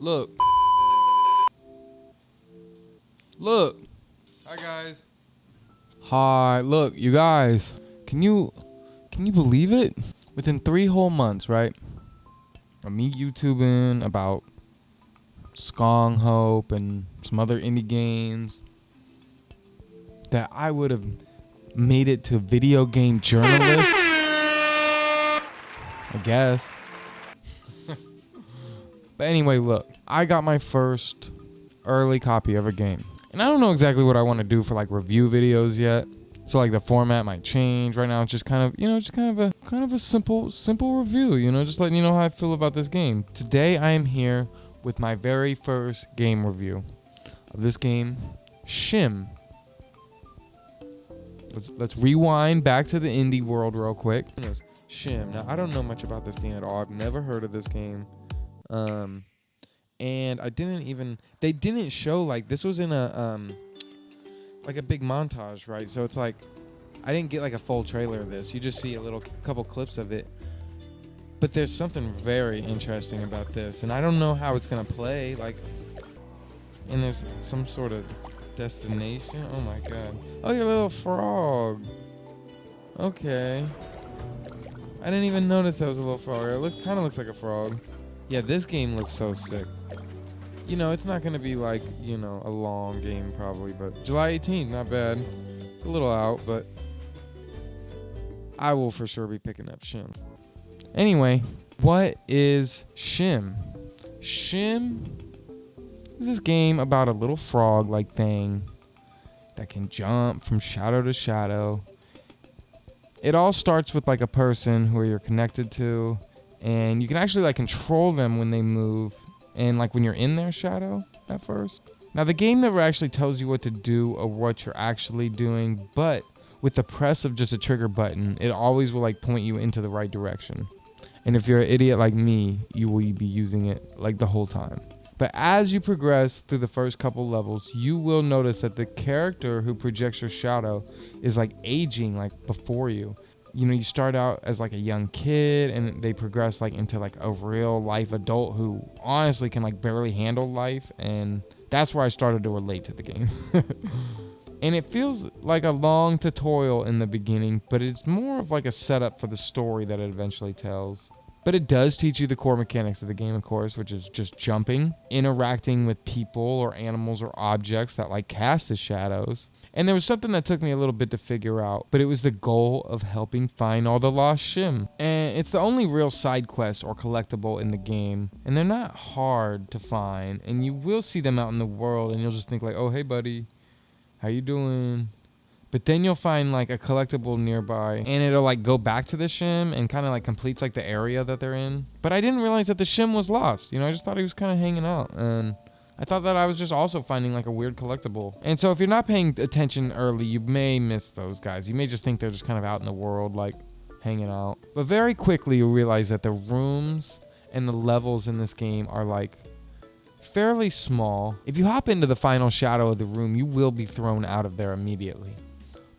Look. Look. Hi guys. Hi. Look, you guys. Can you believe it? Within 3 whole months, right? Of me YouTubing about Skong Hope and some other indie games, that I would have made it to video game journalist. I guess. But anyway, look. I got my first early copy of a game. And I don't know exactly what I want to do for like review videos yet. So like the format might change. Right now it's just kind of a simple review, just letting you know how I feel about this game. Today I am here with my very first game review of this game, SCHiM. Let's rewind back to the indie world real quick. SCHiM. Now I don't know much about this game at all. I've never heard of this game. And they didn't show, like, this was in a like a big montage, right? So it's like, I didn't get like a full trailer of this. You just see a couple clips of it. But there's something very interesting about this, and I don't know how it's gonna play. Like, and there's some sort of destination. Oh my god! Oh, you're a little frog. Okay. I didn't even notice that was a little frog. It kind of looks like a frog. Yeah, this game looks so sick. It's not going to be like, a long game probably, but July 18th, not bad. It's a little out, but I will for sure be picking up SCHiM. Anyway, what is SCHiM? SCHiM is this game about a little frog-like thing that can jump from shadow to shadow. It all starts with like a person who you're connected to, and you can actually like control them when they move, and like when you're in their shadow at first. Now the game never actually tells you what to do or what you're actually doing, but with the press of just a trigger button, it always will like point you into the right direction. And if you're an idiot like me, you will be using it like the whole time. But as you progress through the first couple levels, you will notice that the character who projects your shadow is like aging like before you. You start out as like a young kid, and they progress like into like a real life adult who honestly can like barely handle life, and that's where I started to relate to the game. And it feels like a long tutorial in the beginning, but it's more of like a setup for the story that it eventually tells. But it does teach you the core mechanics of the game, of course, which is just jumping, interacting with people or animals or objects that like cast the shadows. And there was something that took me a little bit to figure out, but it was the goal of helping find all the lost SCHiM. And it's the only real side quest or collectible in the game, and they're not hard to find, and you will see them out in the world, and you'll just think like, oh, hey buddy, how you doing? But then you'll find like a collectible nearby, and it'll like go back to the SCHiM and kind of like completes like the area that they're in. But I didn't realize that the SCHiM was lost. I just thought he was kind of hanging out, and I thought that I was just also finding like a weird collectible. And so if you're not paying attention early, you may miss those guys. You may just think they're just kind of out in the world, like hanging out. But very quickly you'll realize that the rooms and the levels in this game are like fairly small. If you hop into the final shadow of the room, you will be thrown out of there immediately.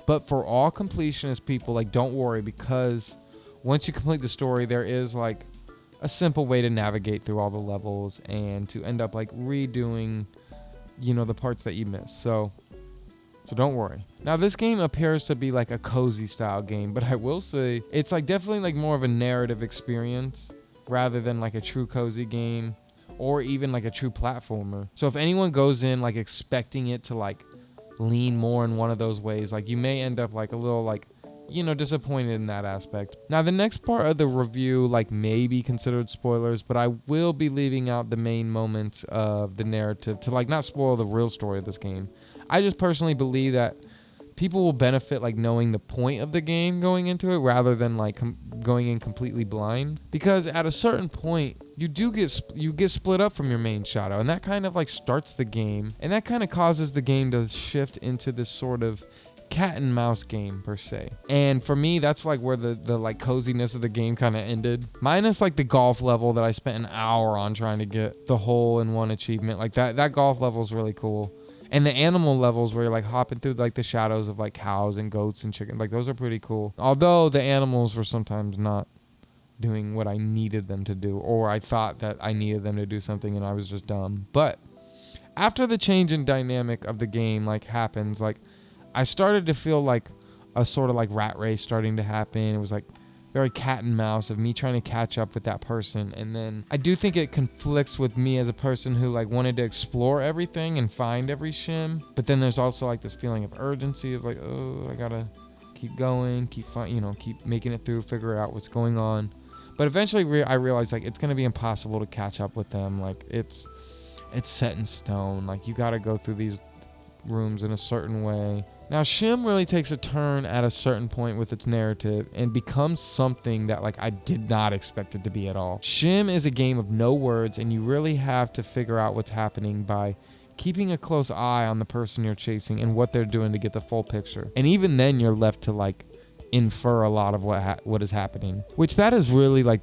But for all completionist people, like, don't worry, because once you complete the story, there is like a simple way to navigate through all the levels and to end up like redoing, the parts that you missed. So don't worry. Now this game appears to be like a cozy style game, but I will say it's like definitely like more of a narrative experience rather than like a true cozy game or even like a true platformer. So if anyone goes in like expecting it to like lean more in one of those ways, like you may end up like a little like disappointed in that aspect. Now the next part of the review like may be considered spoilers, but I will be leaving out the main moments of the narrative to like not spoil the real story of this game. I just personally believe that people will benefit like knowing the point of the game going into it rather than like going in completely blind, because at a certain point you get split up from your main shadow, and that kind of like starts the game, and that kind of causes the game to shift into this sort of cat and mouse game per se. And for me, that's like where the like coziness of the game kind of ended, minus like the golf level that I spent an hour on trying to get the hole in one achievement. Like that golf level is really cool. And the animal levels where you're like hopping through like the shadows of like cows and goats and chickens, like those are pretty cool. Although the animals were sometimes not doing what I needed them to do, or I thought that I needed them to do something and I was just dumb. But after the change in dynamic of the game like happens, like I started to feel like a sort of like rat race starting to happen. It was like very cat and mouse of me trying to catch up with that person. And then I do think it conflicts with me as a person who like wanted to explore everything and find every SCHiM. But then there's also like this feeling of urgency of like, oh, I gotta keep going, keep making it through, figure out what's going on. But eventually I realized like it's gonna be impossible to catch up with them. Like it's set in stone. Like you gotta go through these rooms in a certain way. Now, SCHiM really takes a turn at a certain point with its narrative and becomes something that like I did not expect it to be at all. SCHiM is a game of no words, and you really have to figure out what's happening by keeping a close eye on the person you're chasing and what they're doing to get the full picture. And even then, you're left to like infer a lot of what is happening, which that is really like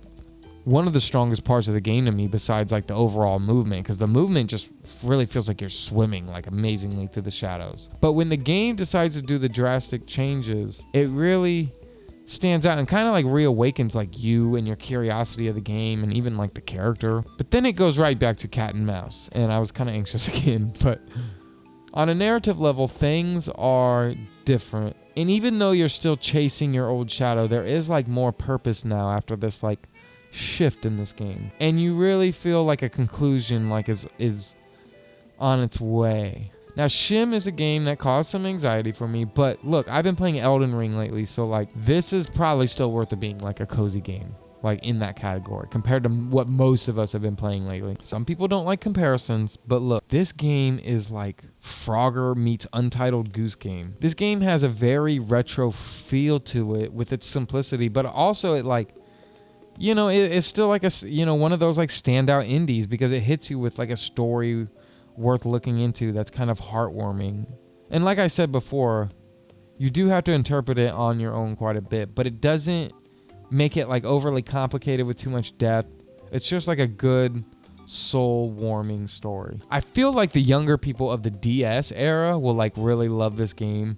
one of the strongest parts of the game to me, besides like the overall movement, because the movement just really feels like you're swimming like amazingly through the shadows. But when the game decides to do the drastic changes, it really stands out and kind of like reawakens like you and your curiosity of the game and even like the character. But then it goes right back to cat and mouse, and I was kind of anxious again. But on a narrative level, things are different, and even though you're still chasing your old shadow, there is like more purpose now after this like shift in this game, and you really feel like a conclusion like is on its way. Now, SCHiM is a game that caused some anxiety for me, but look, I've been playing Elden Ring lately, so like this is probably still worth it being like a cozy game, like in that category compared to what most of us have been playing lately. Some people don't like comparisons, but look, this game is like Frogger meets Untitled Goose Game. This game has a very retro feel to it with its simplicity, but also it like, you know, it's still like a, you know, one of those like standout indies because it hits you with like a story worth looking into that's kind of heartwarming. And like I said before, you do have to interpret it on your own quite a bit, but it doesn't make it like overly complicated with too much depth. It's just like a good soul-warming story. I feel like the younger people of the DS era will like really love this game.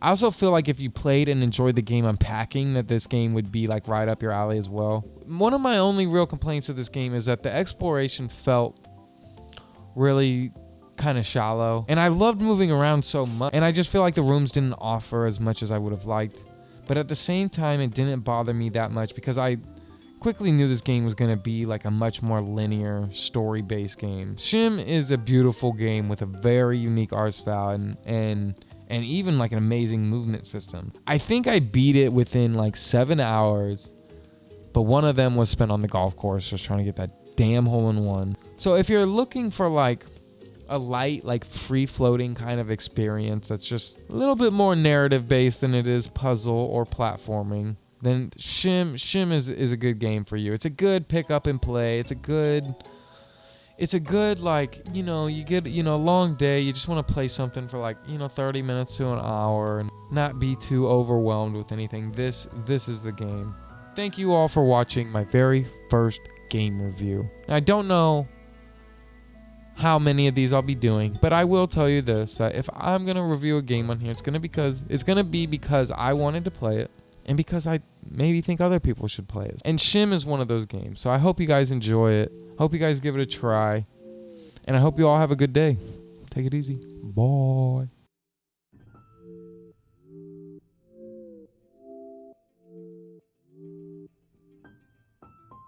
I also feel like if you played and enjoyed the game unpacking, that this game would be like right up your alley as well. One of my only real complaints of this game is that the exploration felt really kind of shallow, and I loved moving around so much, and I just feel like the rooms didn't offer as much as I would have liked. But at the same time, it didn't bother me that much because I quickly knew this game was going to be like a much more linear story-based game. SCHiM is a beautiful game with a very unique art style and even like an amazing movement system. I think I beat it within like 7 hours, but one of them was spent on the golf course just trying to get that damn hole-in-one. So if you're looking for like a light, like free-floating kind of experience that's just a little bit more narrative-based than it is puzzle or platforming, then SCHiM is a good game for you. It's a good pick up and play. It's a good like, you know, you get, you know, a long day, you just want to play something for like, you know, 30 minutes to an hour and not be too overwhelmed with anything. This is the game. Thank you all for watching my very first game review. I don't know how many of these I'll be doing, but I will tell you this, that if I'm going to review a game on here, it's going to be because I wanted to play it and because I maybe think other people should play it. And SCHiM is one of those games. So I hope you guys enjoy it. Hope you guys give it a try. And I hope you all have a good day. Take it easy. Bye.